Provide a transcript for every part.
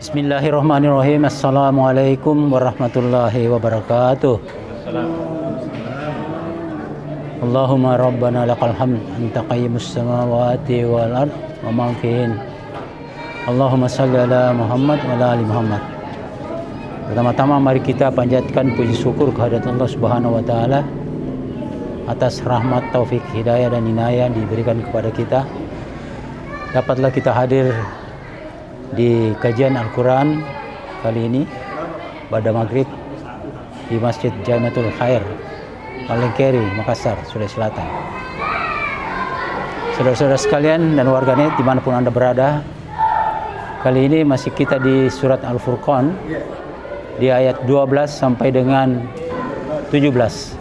Bismillahirrahmanirrahim. Assalamualaikum warahmatullahi wabarakatuh. Allahumma rabbana lakal hamd anta qayyimus samawati wal ard wa man fihin. Allahumma salli ala Muhammad wa ala ali Muhammad. Pertama-tama mari kita panjatkan puji syukur kehadirat Allah Subhanahu wa taala atas rahmat, taufik, hidayah dan inayah diberikan kepada kita. Dapatlah kita hadir di kajian Al-Quran kali ini pada maghrib di Masjid Jamiatul Khair, Palengkeri, Makassar, Sulawesi Selatan. Saudara-saudara sekalian dan warganet dimanapun Anda berada, kali ini masih kita di surat Al-Furqan di ayat 12 sampai dengan 17.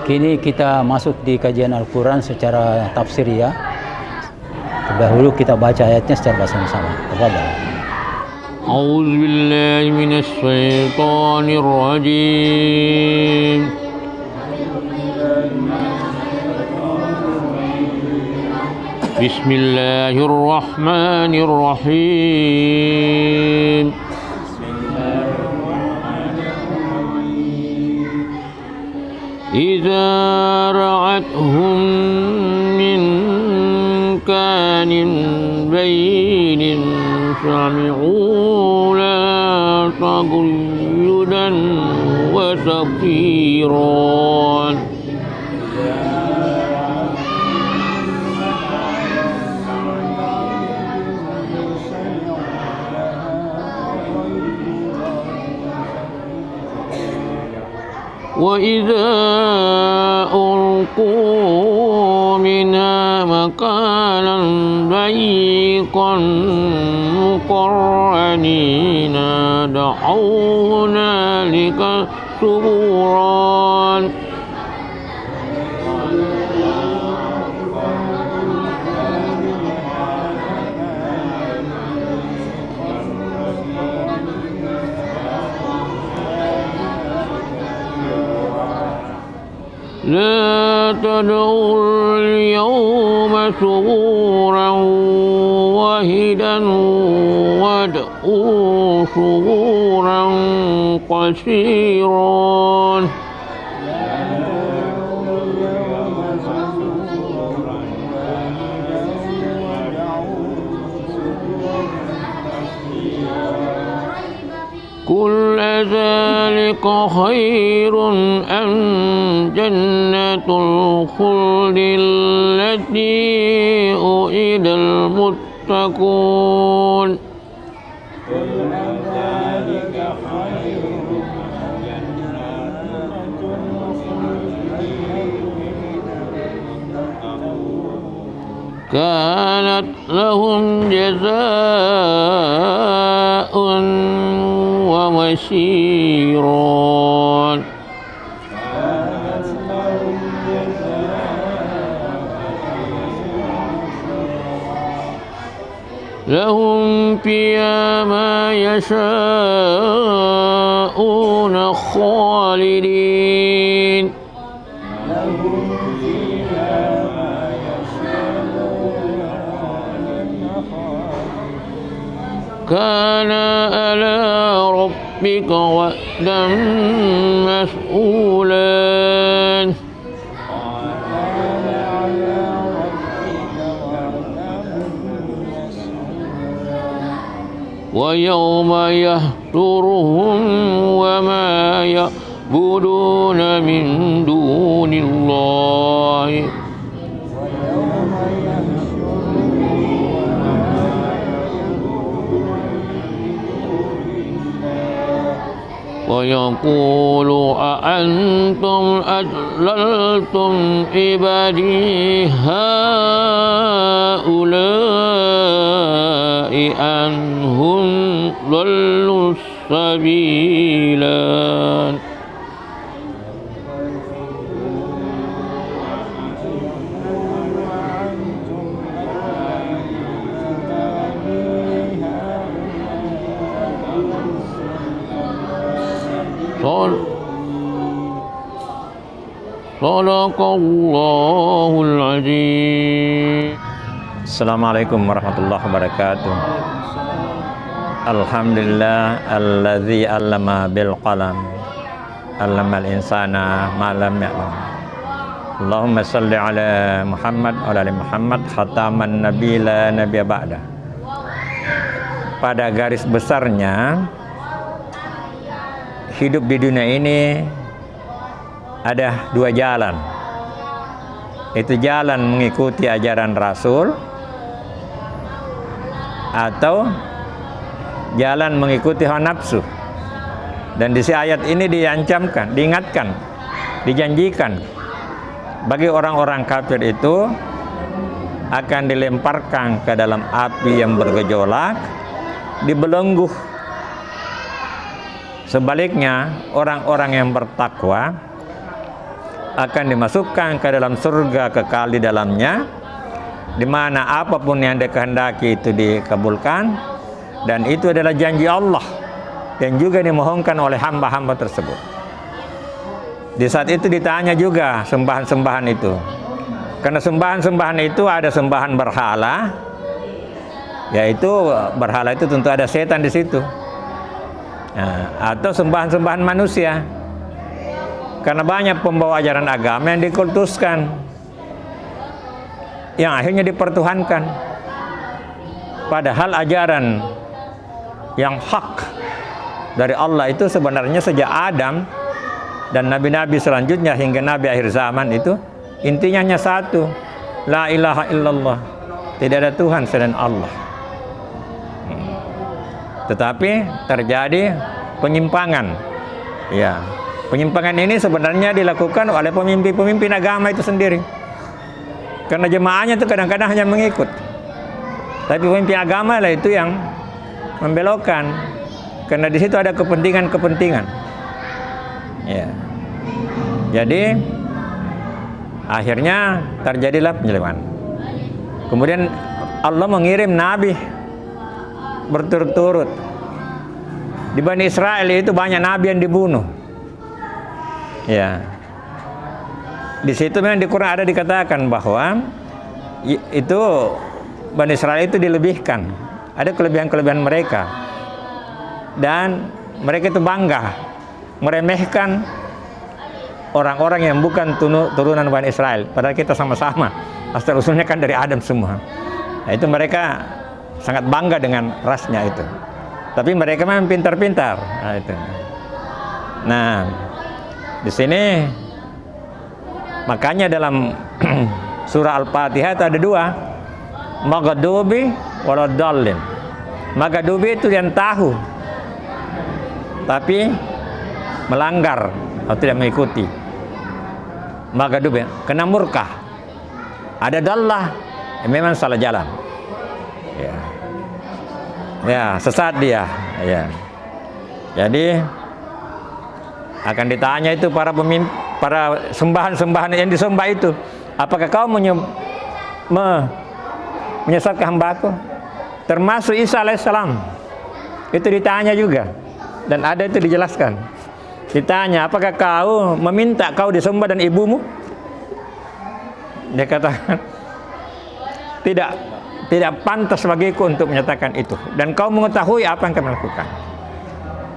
Kini kita masuk di kajian Al-Quran secara tafsir ya. Dahulu kita baca ayatnya secara bersama-sama. Tafadhal. A'udzu billahi minasy syaithanir rajim. Bismillahirrahmanirrahim. Idza ra'athum min kanin bainin sami'u la taghyudan wa taqiran wa idza ulqu minha makanan ضيقا مقرنين دعوا هنالك ثبورا لا تدعوا اليوم ثبورا واحدا وادعوا ثبورا قصيرا كل ذلك خير أم جنة الخلد التي أُعِدَ المتقون كانت لهم جزاء ومصيرا لهم فيها ما يشاءون خالدين كان على ربك وعدا مسئولا ويوم يحشرهم وما يعبدون من دون الله ويقول أأنتم أضللتم عبادي هؤلاء أم هم ضلوا السبيلا Sadaqallahul Azim. Assalamualaikum warahmatullahi wabarakatuh. Alhamdulillah alladzi 'allama bil qalam 'allamal insana ma lam ya'lam. Allahumma shalli ala Muhammad wa ala ali Muhammad khataman nabi la nabiyya ba'da. Pada garis besarnya hidup di dunia ini ada dua jalan. Itu jalan mengikuti ajaran Rasul atau jalan mengikuti hawa nafsu. Dan di ayat ini diancamkan, diingatkan, dijanjikan bagi orang-orang kafir itu akan dilemparkan ke dalam api yang bergejolak, dibelenggu. Sebaliknya, orang-orang yang bertakwa akan dimasukkan ke dalam surga kekal di dalamnya, di mana apapun yang dikehendaki itu dikabulkan, dan itu adalah janji Allah yang juga dimohonkan oleh hamba-hamba tersebut. Di saat itu ditanya juga sembahan-sembahan itu, karena sembahan-sembahan itu ada sembahan berhala, yaitu berhala itu tentu ada setan di situ, atau sembahan-sembahan manusia, karena banyak pembawa ajaran agama yang dikultuskan, yang akhirnya dipertuhankan. Padahal ajaran yang hak dari Allah itu sebenarnya sejak Adam dan nabi-nabi selanjutnya hingga nabi akhir zaman itu intinya hanya satu, la ilaha illallah, tidak ada Tuhan selain Allah. Tetapi terjadi penyimpangan. Ya, penyimpangan ini sebenarnya dilakukan oleh pemimpin-pemimpin agama itu sendiri. Karena jemaahnya itu kadang-kadang hanya mengikut, tapi pemimpin agama lah itu yang membelokkan, karena di situ ada kepentingan-kepentingan. Ya. Jadi akhirnya terjadilah penyelewengan. Kemudian Allah mengirim nabi berturut-turut. Di Bani Israel itu banyak nabi yang dibunuh. Ya. Di situ memang di Quran ada dikatakan bahwa itu Bani Israel itu dilebihkan. Ada kelebihan-kelebihan mereka. Dan mereka itu bangga meremehkan orang-orang yang bukan turunan Bani Israel, padahal kita sama-sama asal usulnya kan dari Adam semua. Nah, itu mereka sangat bangga dengan rasnya itu, tapi mereka memang pintar-pintar. Nah, itu. Nah, di sini makanya dalam surah Al-Fatihah itu ada dua, maghdubi waladdallin. Maghdubi itu yang tahu tapi melanggar atau tidak mengikuti. Maghdubi kena murka. Ada dallah, memang salah jalan. Ya. Ya, sesat dia. Ya. Jadi akan ditanya itu para pemimpin, para sembahan-sembahan yang disembah itu, apakah kau menyesatkan hamba-Ku? Termasuk Isa alaihissalam. Itu ditanya juga. Dan ada itu dijelaskan. Ditanya, apakah kau meminta kau disembah dan ibumu? Dia katakan, tidak pantas bagiku untuk menyatakan itu. Dan kau mengetahui apa yang kami lakukan.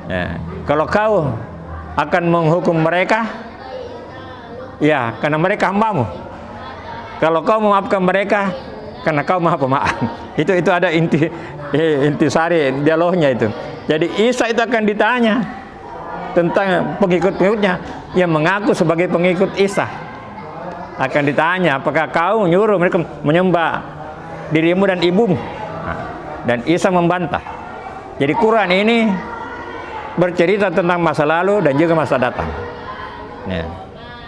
Ya, kalau kau akan menghukum mereka, ya karena mereka hambamu. Kalau kau memaafkan mereka, karena kau maha pemaaf. Itu ada intisari dialognya itu. Jadi Isa itu akan ditanya tentang pengikut-pengikutnya yang mengaku sebagai pengikut Isa. Akan ditanya, apakah kau nyuruh mereka menyembah dirimu dan ibumu? Dan Isa membantah. Jadi Quran ini bercerita tentang masa lalu dan juga masa datang. Ya.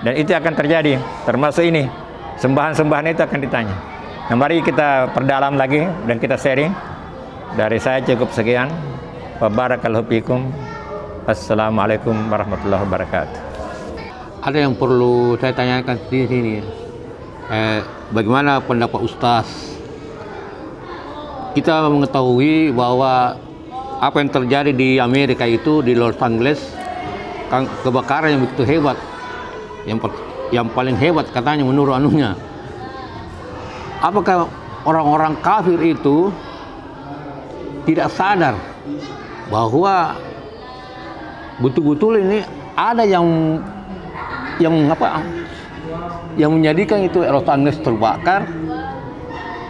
Dan itu akan terjadi, termasuk ini. Sembahan-sembahan itu akan ditanya. Nah, mari kita perdalam lagi dan kita sharing. Dari saya cukup sekian. Wa barakallahu fikum. Assalamualaikum warahmatullahi wabarakatuh. Ada yang perlu saya tanyakan di sini. Bagaimana pendapat Ustaz? Kita mengetahui bahwa apa yang terjadi di Amerika itu, di Los Angeles, kebakaran yang begitu hebat, yang paling hebat katanya menurut anunya. Apakah orang-orang kafir itu tidak sadar bahwa betul-betul ini ada yang menjadikan itu Los Angeles terbakar.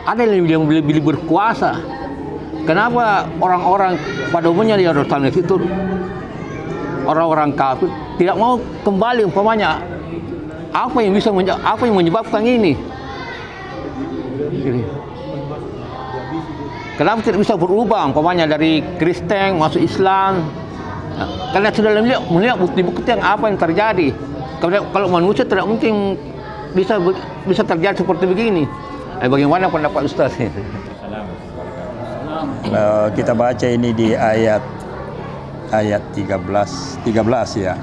Ada yang lebih berkuasa. Kenapa orang-orang pada umumnya di Los Angeles itu orang-orang kafir tidak mau kembali, umpamanya apa yang menyebabkan ini? Kenapa tidak bisa berubah, umpamanya dari Kristen masuk Islam? Nah, karena sudah melihat bukti-bukti yang apa yang terjadi. Kalau manusia tidak mungkin bisa terjadi seperti begini. Bagaimana pendapat Ustaz? Kita baca ini di ayat 13 ya.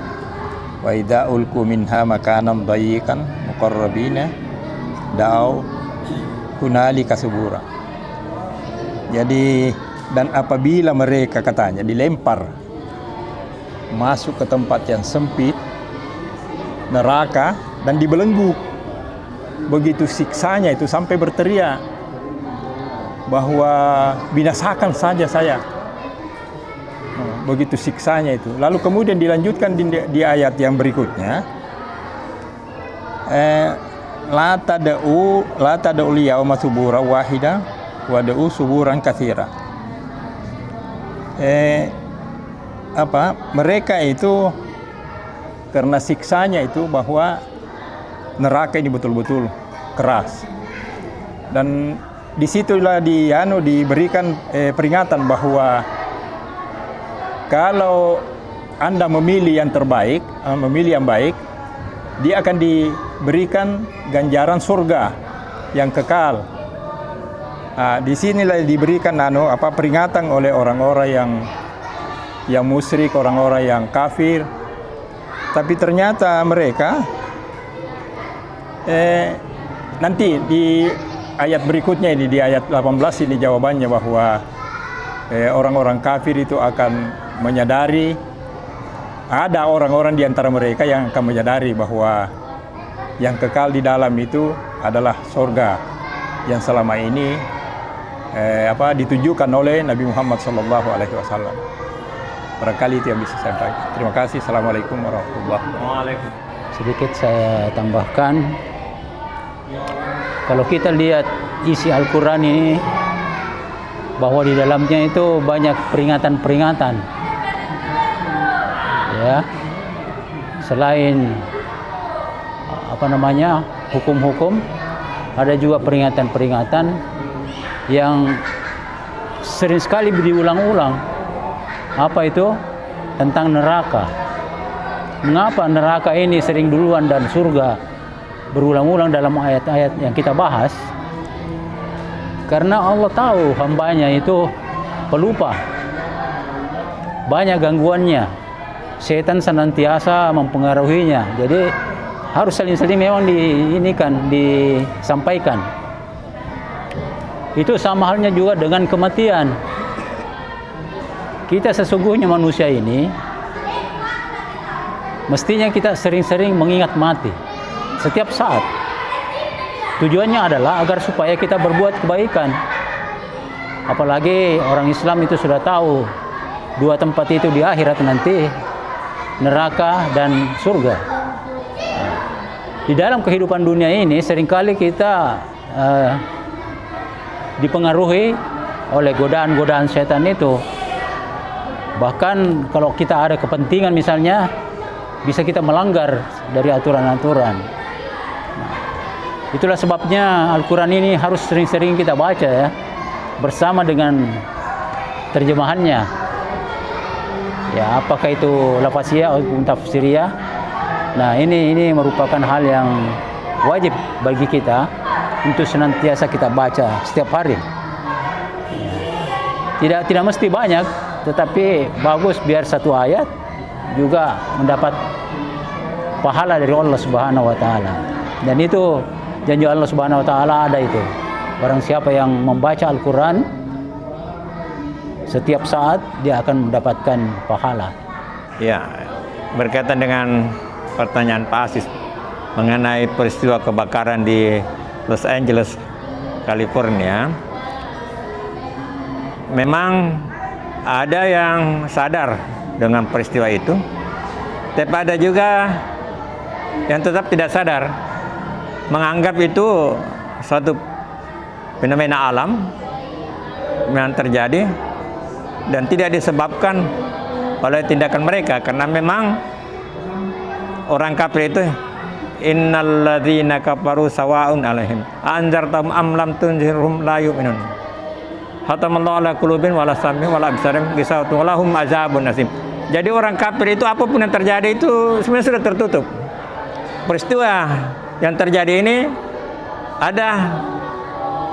Wa idza ulqu minha makanan dayyiqan muqarrabina da'u hunalika subura. Jadi, dan apabila mereka katanya dilempar masuk ke tempat yang sempit, neraka, dan dibelenggu, begitu siksanya itu sampai berteriak bahwa binasakan saja saya. Begitu siksanya itu. Lalu kemudian dilanjutkan di ayat yang berikutnya, la tada'u liyawma subura wahida wada'u suburan katsira. Mereka itu karena siksanya itu bahwa neraka ini betul-betul keras, dan disitulah diberikan peringatan bahwa kalau Anda memilih yang terbaik, memilih yang baik, dia akan diberikan ganjaran surga yang kekal. Disinilah diberikan peringatan oleh orang-orang yang musyrik, orang-orang yang kafir. Tapi ternyata mereka nanti di ayat berikutnya ini, di ayat 18 ini jawabannya bahwa orang-orang kafir itu akan menyadari, ada orang-orang di antara mereka yang akan menyadari bahwa yang kekal di dalam itu adalah surga yang selama ini ditujukan oleh Nabi Muhammad SAW. Barangkali itu yang bisa saya sampaikan. Terima kasih. Assalamualaikum warahmatullahi wabarakatuh. Sedikit saya tambahkan, kalau kita lihat isi Al-Quran ini, bahwa di dalamnya itu banyak peringatan-peringatan, ya, selain hukum-hukum, ada juga peringatan-peringatan yang sering sekali diulang-ulang. Apa itu? Tentang neraka. Mengapa neraka ini sering duluan dan surga berulang-ulang dalam ayat-ayat yang kita bahas? Karena Allah tahu hambanya itu pelupa, banyak gangguannya, setan senantiasa mempengaruhinya. Jadi harus sering-sering memang disampaikan. Itu sama halnya juga dengan kematian. Kita sesungguhnya manusia ini mestinya kita sering-sering mengingat mati setiap saat. Tujuannya adalah agar supaya kita berbuat kebaikan. Apalagi orang Islam itu sudah tahu dua tempat itu di akhirat nanti, neraka dan surga. Di dalam kehidupan dunia ini seringkali kita dipengaruhi oleh godaan-godaan setan itu. Bahkan kalau kita ada kepentingan misalnya, bisa kita melanggar dari aturan-aturan. Itulah sebabnya Al-Quran ini harus sering-sering kita baca, ya, bersama dengan terjemahannya. Ya, apakah itu lafaziyah ataupun tafsiriyah. Nah, ini merupakan hal yang wajib bagi kita untuk senantiasa kita baca setiap hari. Ya. Tidak mesti banyak, tetapi bagus biar satu ayat juga mendapat pahala dari Allah Subhanahu wa taala. Dan itu janji Allah Subhanahu wa taala ada itu. Barang siapa yang membaca Al-Qur'an setiap saat, dia akan mendapatkan pahala. Ya, berkaitan dengan pertanyaan Pak Asis mengenai peristiwa kebakaran di Los Angeles, California. Memang ada yang sadar dengan peristiwa itu, tapi ada juga yang tetap tidak sadar, menganggap itu suatu fenomena alam yang terjadi dan tidak disebabkan oleh tindakan mereka, karena memang orang kafir itu innalladzina kafaru sawa'un 'alaihim anzartahum am lam tunzirhum la yu'minun khatamallahu 'ala qulubihim wa 'ala sam'ihim wa 'ala absarihim ghishawatun wa lahum adzabun azim. Jadi orang kafir itu apapun yang terjadi itu sebenarnya sudah tertutup. Peristiwa yang terjadi ini ada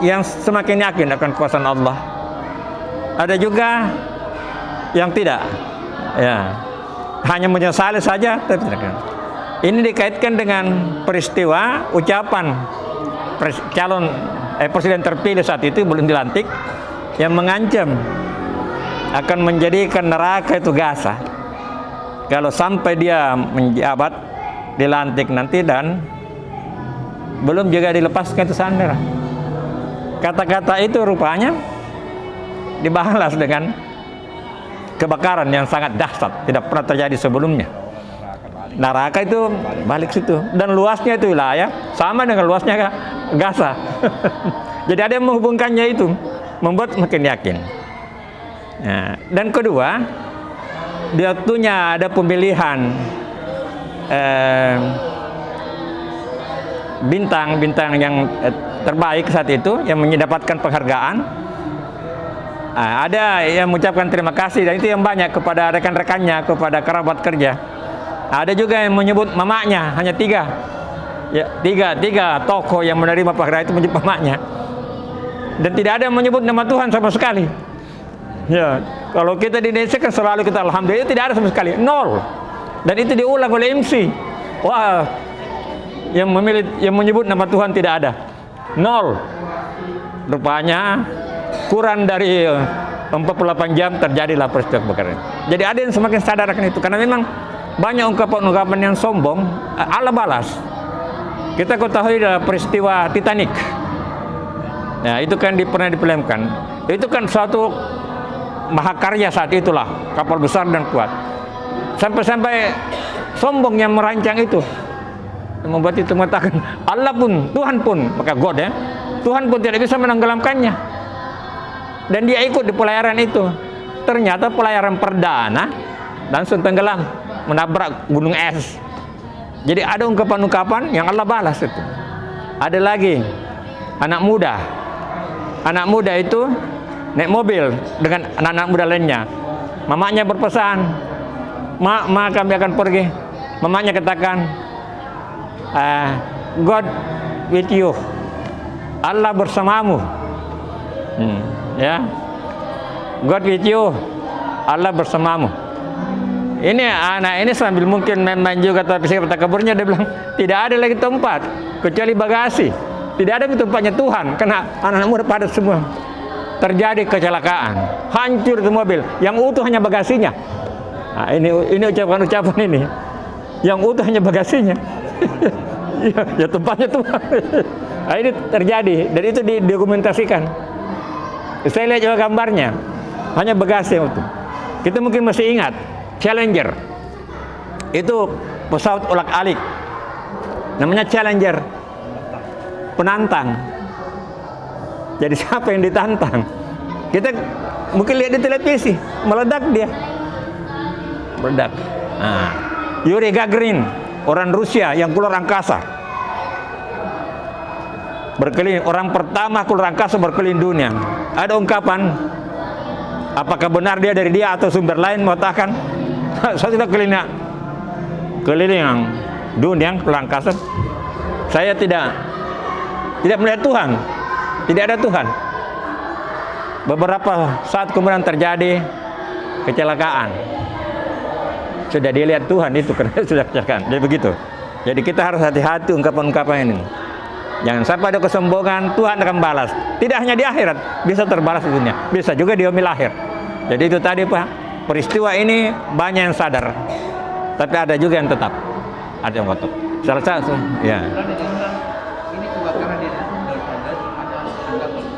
yang semakin yakin akan kuasa Allah, ada juga yang tidak, ya hanya menyesali saja tapi tidak. Ini dikaitkan dengan peristiwa ucapan presiden terpilih saat itu belum dilantik yang mengancam akan menjadikan neraka itu Gaza kalau sampai dia menjabat dilantik nanti, dan belum juga dilepaskan itu sandera. Kata-kata itu rupanya dibalas dengan kebakaran yang sangat dahsyat, tidak pernah terjadi sebelumnya. Neraka itu balik situ, dan luasnya itu wilayah sama dengan luasnya Gaza. Jadi ada yang menghubungkannya, itu membuat makin yakin. Nah, dan kedua, di waktunya ada pemilihan bintang-bintang yang terbaik saat itu yang mendapatkan penghargaan. Ada yang mengucapkan terima kasih, dan itu yang banyak kepada rekan-rekannya, kepada kerabat kerja. Ada juga yang menyebut mamanya, hanya tiga tokoh yang menerima penghargaan itu menyebut mamanya, dan tidak ada yang menyebut nama Tuhan sama sekali. Ya, kalau kita di Indonesia kan selalu kita alhamdulillah, tidak ada sama sekali, nol. Dan itu diulang oleh MC. Wah, yang menyebut nama Tuhan tidak ada, nol. Rupanya kurang dari 48 jam terjadilah peristiwa kebakaran. Jadi ada yang semakin sadar akan itu, karena memang banyak ungkapan-ungkapan yang sombong Allah balas. Kita ketahui dalam peristiwa Titanic. Nah, itu kan pernah difilmkan. Itu kan suatu mahakarya saat itulah, kapal besar dan kuat. Sampai-sampai sombong yang merancang itu, membuat itu mengatakan Allah pun, Tuhan pun, maka God ya, Tuhan pun tidak bisa menenggelamkannya. Dan dia ikut di pelayaran itu. Ternyata pelayaran perdana langsung tenggelam, menabrak gunung es. Jadi ada ungkapan-ungkapan yang Allah balas itu. Ada lagi anak muda itu naik mobil dengan anak-anak muda lainnya. Mamanya berpesan, Ma kami akan pergi. Mamanya katakan, God with you, Allah bersamamu. Ya, God with you, Allah bersamamu. Ini anak ini sambil mungkin main-main juga, tapi kata kaburnya dia bilang tidak ada lagi tempat kecuali bagasi. Tidak ada tempatnya Tuhan, karena anak-anak muda padat semua. Terjadi kecelakaan, hancur itu mobil, yang utuh hanya bagasinya. Nah, ini ucapan-ucapan ini, yang utuh hanya bagasinya. ya tempatnya Tuhan. Nah, ini terjadi, dan itu didokumentasikan. Saya lihat juga gambarnya, hanya bagasi yang utuh. Kita mungkin masih ingat Challenger, itu pesawat ulak-alik, namanya Challenger, penantang. Jadi siapa yang ditantang? Kita mungkin lihat di televisi, meledak dia, meledak. Nah, Yuri Gagarin, orang Rusia yang keluar angkasa, berkeliling, orang pertama keluar angkasa berkeliling dunia. Ada ungkapan, apakah benar dia dari dia atau sumber lain mengatakan, saya tidak keliling dunia keluar angkasa, saya tidak melihat Tuhan, tidak ada Tuhan. Beberapa saat kemudian terjadi kecelakaan, sudah dilihat Tuhan itu karena sudah kecelakaan. Jadi begitu. Jadi kita harus hati-hati ungkapan-ungkapan ini. Jangan sampai ada kesombongan, Tuhan akan balas. Tidak hanya di akhirat, bisa terbalas di dunia, bisa juga di yaumil akhir. Jadi itu tadi Pak, peristiwa ini banyak yang sadar, tapi ada juga yang tetap, ada yang kotor. Salah satu, ya. Ini kebakaran di ada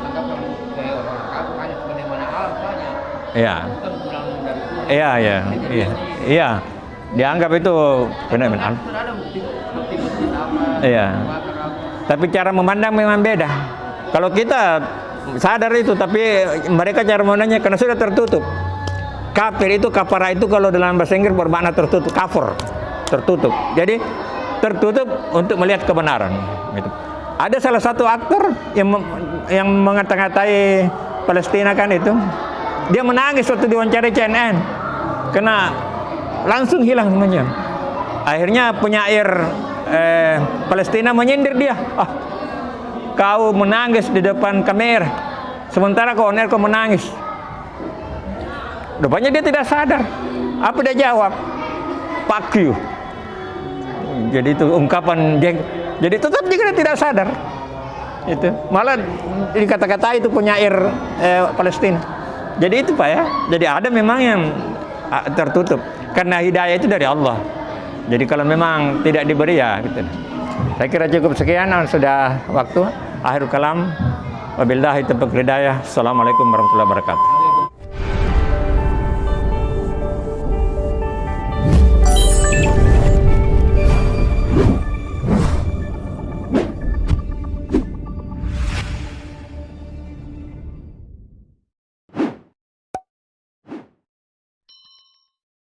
anggapan dari orang kafir hanya sebagaimana alam saja. Ya. Bukan Iya. Dianggap itu benar-benar. Iya. Tapi cara memandang memang beda. Kalau kita sadar itu, tapi mereka cara memandangnya karena sudah tertutup. Kafir itu, kafara itu kalau dalam bahasa Inggris bermakna tertutup, kafir, tertutup. Jadi tertutup untuk melihat kebenaran. Gitu. Ada salah satu aktor yang mengata-ngatai Palestina kan itu, dia menangis waktu diwawancara CNN, karena langsung hilang semuanya. Akhirnya penyair Palestina menyindir dia, kau menangis di depan kamera, sementara kau kau menangis. Rupanya dia tidak sadar. Apa dia jawab? Fuck you. Jadi itu ungkapan dia. Jadi tetap dia tidak sadar. Itu malah dikata-kata itu penyair Palestina. Jadi itu Pak ya. Jadi ada memang yang tertutup karena hidayah itu dari Allah. Jadi kalau memang tidak diberi ya gitu. Saya kira cukup sekian, sudah waktu. Akhirul kalam. Wabillahi taufiq hidayah. Assalamualaikum warahmatullahi wabarakatuh.